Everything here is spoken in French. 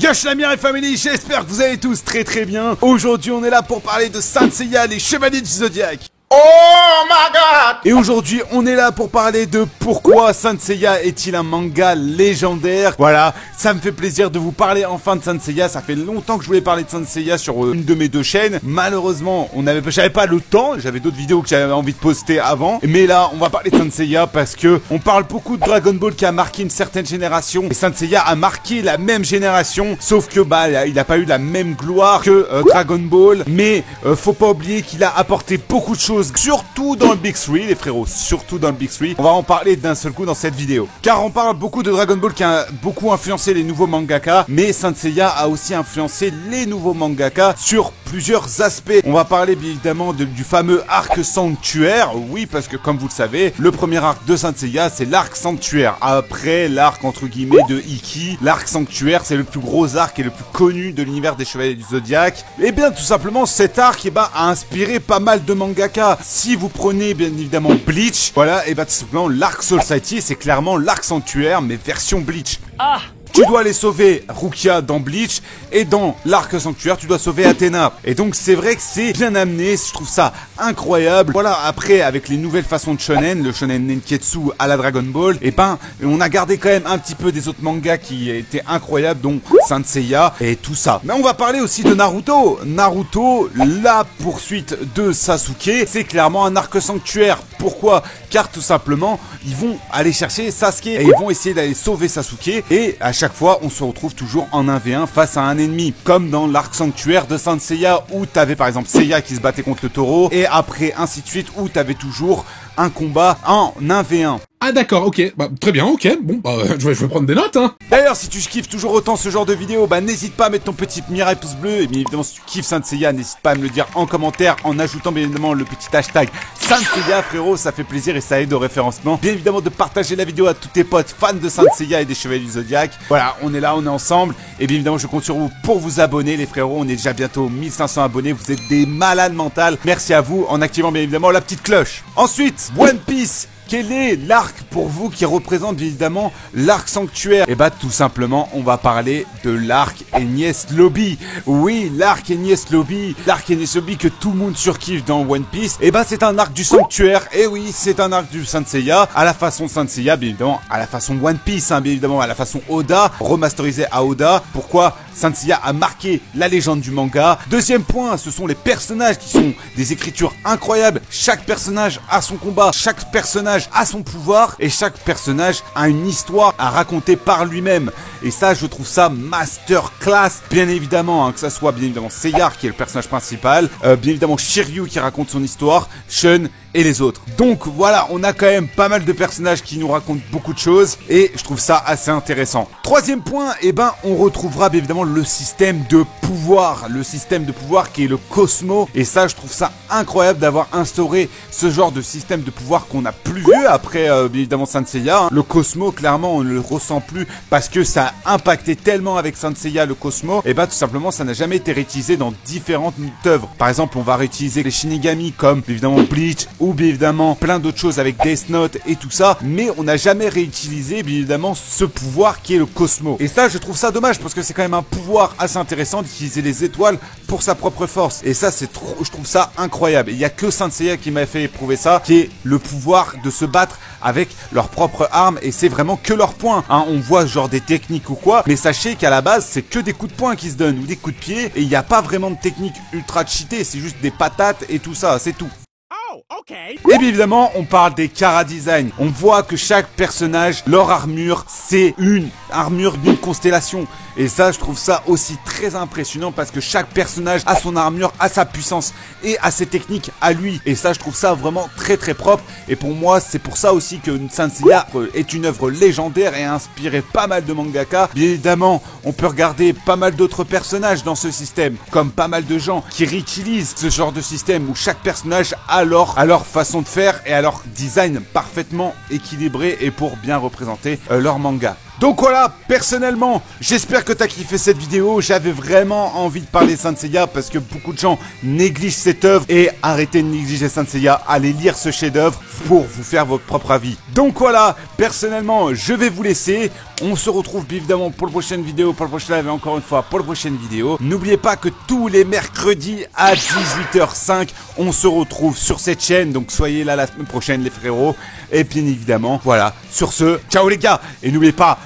Yosh la Mirai Family, j'espère que vous allez tous très bien. Aujourd'hui on est là pour parler de Saint Seiya, les Chevaliers du Zodiaque. Oh my god! Et aujourd'hui on est là pour parler de pourquoi Saint Seiya est-il un manga légendaire. Voilà, ça me fait plaisir de vous parler enfin de Saint Seiya. Ça fait longtemps que je voulais parler de Saint Seiya sur une de mes deux chaînes. Malheureusement j'avais pas le temps, j'avais d'autres vidéos que j'avais envie de poster avant. Mais là on va parler de Saint Seiya parce que on parle beaucoup de Dragon Ball qui a marqué une certaine génération. Et Saint Seiya a marqué la même génération, sauf que il a pas eu la même gloire que Dragon Ball. Mais faut pas oublier qu'il a apporté beaucoup de choses, surtout dans le Big 3 les frérots, surtout dans le Big 3. On va en parler d'un seul coup dans cette vidéo, car on parle beaucoup de Dragon Ball qui a beaucoup influencé les nouveaux mangaka, mais Saint Seiya a aussi influencé les nouveaux mangaka sur plusieurs aspects. On va parler bien évidemment du fameux arc sanctuaire, oui, parce que comme vous le savez, le premier arc de Saint Seiya c'est l'arc sanctuaire, après l'arc entre guillemets de Ikki. L'arc sanctuaire c'est le plus gros arc et le plus connu de l'univers des Chevaliers du Zodiaque. Et bien tout simplement cet arc a inspiré pas mal de mangaka. Si vous prenez bien évidemment Bleach, voilà, et tout simplement l'arc Society c'est clairement l'arc sanctuaire mais version Bleach. Ah! Tu dois aller sauver Rukia dans Bleach, et dans l'arc sanctuaire, tu dois sauver Athéna. Et donc c'est vrai que c'est bien amené, je trouve ça incroyable. Voilà, après avec les nouvelles façons de shonen, le shonen Nenketsu à la Dragon Ball, on a gardé quand même un petit peu des autres mangas qui étaient incroyables, dont Saint Seiya et tout ça. Mais on va parler aussi de Naruto. Naruto, la poursuite de Sasuke, c'est clairement un arc sanctuaire. Pourquoi? Car tout simplement, ils vont aller chercher Sasuke et ils vont essayer d'aller sauver Sasuke, et à chaque fois, on se retrouve toujours en 1v1 face à un ennemi. Comme dans l'arc sanctuaire de Saint Seiya, où t'avais par exemple Seiya qui se battait contre le taureau, et après ainsi de suite, où t'avais toujours un combat en 1v1. Ah d'accord, ok, très bien, ok, bon, je vais prendre des notes, hein. D'ailleurs, si tu kiffes toujours autant ce genre de vidéo, n'hésite pas à mettre ton petit Mirai pouce bleu, et bien évidemment, si tu kiffes Saint Seiya, n'hésite pas à me le dire en commentaire, en ajoutant bien évidemment le petit hashtag Saint Seiya, frérot, ça fait plaisir et ça aide au référencement. Bien évidemment, de partager la vidéo à tous tes potes fans de Saint Seiya et des Chevaliers du Zodiaque. Voilà, on est là, on est ensemble, et bien évidemment, je compte sur vous pour vous abonner, les frérots. On est déjà bientôt 1500 abonnés, vous êtes des malades mentales. Merci à vous, en activant bien évidemment la petite cloche. Ensuite, One Piece. Quel est l'arc pour vous qui représente évidemment l'arc sanctuaire? Tout simplement, on va parler de l'arc Enies Lobby. Oui, l'arc Enies Lobby. L'arc Enies Lobby que tout le monde surkiffe dans One Piece. C'est un arc du sanctuaire. Et oui, c'est un arc du Saint Seiya. À la façon Saint Seiya, bien évidemment, à la façon One Piece, bien évidemment, à la façon Oda, remasterisé à Oda. Pourquoi Saint Seiya a marqué la légende du manga? Deuxième point, ce sont les personnages qui sont des écritures incroyables. Chaque personnage a son combat. Chaque personnage a son pouvoir, et chaque personnage a une histoire à raconter par lui-même. Et ça, je trouve ça masterclass. Bien évidemment, que ça soit bien évidemment Seiya qui est le personnage principal, bien évidemment Shiryu qui raconte son histoire, Shun et les autres. Donc voilà, on a quand même pas mal de personnages qui nous racontent beaucoup de choses, et je trouve ça assez intéressant. Troisième point, on retrouvera bien évidemment le système de pouvoir. Le système de pouvoir qui est le Cosmo. Et ça, je trouve ça incroyable d'avoir instauré ce genre de système de pouvoir qu'on n'a plus vu après bien évidemment Saint Seiya. Le Cosmo, clairement, on ne le ressent plus parce que ça a impacté tellement avec Saint Seiya le Cosmo. Tout simplement, ça n'a jamais été réutilisé dans différentes œuvres. Par exemple, on va réutiliser les Shinigami comme bien évidemment Bleach, ou bien évidemment plein d'autres choses avec Death Note et tout ça, mais on n'a jamais réutilisé bien évidemment ce pouvoir qui est le Cosmo. Et ça, je trouve ça dommage parce que c'est quand même un pouvoir assez intéressant d'utiliser les étoiles pour sa propre force. Et ça, je trouve ça incroyable. Il y a que Saint Seiya qui m'a fait éprouver ça, qui est le pouvoir de se battre avec leurs propres armes, et c'est vraiment que leurs poings. On voit genre des techniques ou quoi, mais sachez qu'à la base, c'est que des coups de poing qui se donnent, ou des coups de pied, et il n'y a pas vraiment de technique ultra cheatée, c'est juste des patates et tout ça, c'est tout. Et bien évidemment, on parle des Chara Design. On voit que chaque personnage, leur armure, c'est une armure d'une constellation. Et ça, je trouve ça aussi très impressionnant parce que chaque personnage a son armure, a sa puissance et a ses techniques à lui. Et ça, je trouve ça vraiment très propre. Et pour moi, c'est pour ça aussi que Saint Seiya est une œuvre légendaire et a inspiré pas mal de mangaka. Bien évidemment, on peut regarder pas mal d'autres personnages dans ce système, comme pas mal de gens qui réutilisent ce genre de système où chaque personnage a leur façon de faire et à leur design parfaitement équilibré et pour bien représenter leur manga. Donc voilà, personnellement, j'espère que t'as kiffé cette vidéo. J'avais vraiment envie de parler Saint Seiya parce que beaucoup de gens négligent cette œuvre. Et arrêtez de négliger Saint Seiya, allez lire ce chef-d'œuvre pour vous faire votre propre avis. Donc voilà, personnellement, je vais vous laisser. On se retrouve évidemment pour la prochaine vidéo, pour le prochain live et encore une fois pour la prochaine vidéo. N'oubliez pas que tous les mercredis à 18h05, on se retrouve sur cette chaîne. Donc soyez là la semaine prochaine les frérots. Et bien évidemment, voilà. Sur ce, ciao les gars. Et n'oubliez pas,